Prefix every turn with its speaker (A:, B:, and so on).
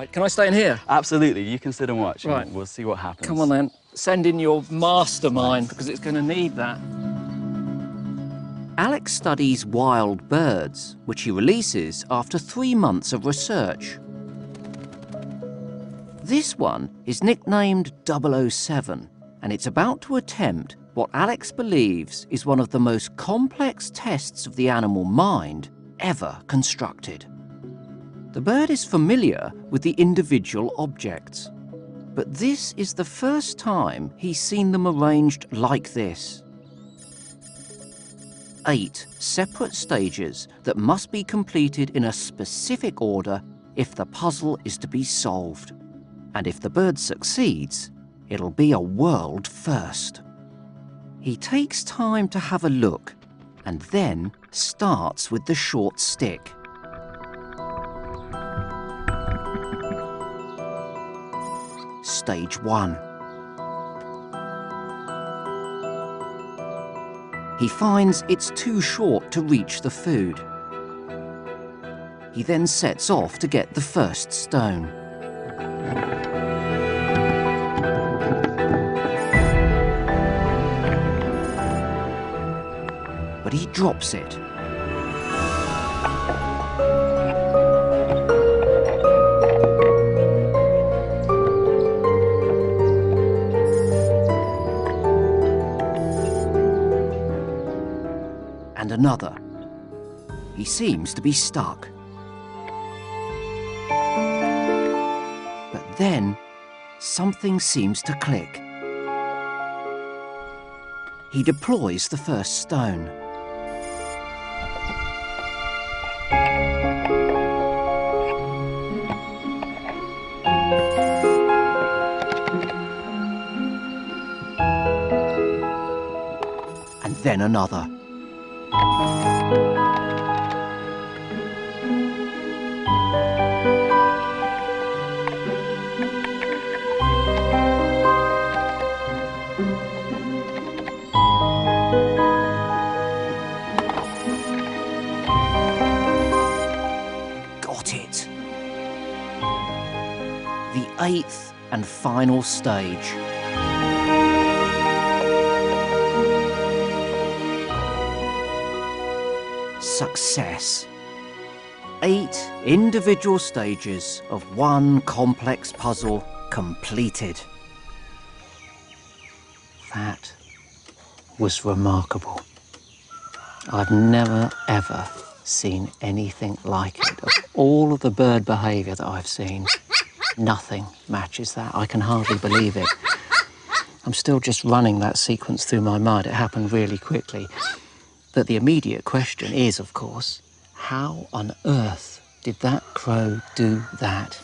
A: Right, can I stay in here?
B: Absolutely, you can sit and watch.
A: Right.
B: And we'll see what happens.
A: Come on then. Send in your mastermind, because it's going to need that.
C: Alex studies wild birds, which he releases after 3 months of research. This one is nicknamed 007, and it's about to attempt what Alex believes is one of the most complex tests of the animal mind ever constructed. The bird is familiar with the individual objects, but this is the first time he's seen them arranged like this. 8 separate stages that must be completed in a specific order if the puzzle is to be solved. And if the bird succeeds, it'll be a world first. He takes time to have a look and then starts with the short stick. Stage 1. He finds it's too short to reach the food. He then sets off to get the first stone. But he drops it. And another. He seems to be stuck. But then, something seems to click. He deploys the first stone. And then another. Got it. The 8th and final stage. Success. 8 individual stages of one complex puzzle completed. That was remarkable. I've never, ever seen anything like it. Of all of the bird behaviour that I've seen, nothing matches that. I can hardly believe it. I'm still just running that sequence through my mind. It happened really quickly. But the immediate question is, of course, how on earth did that crow do that?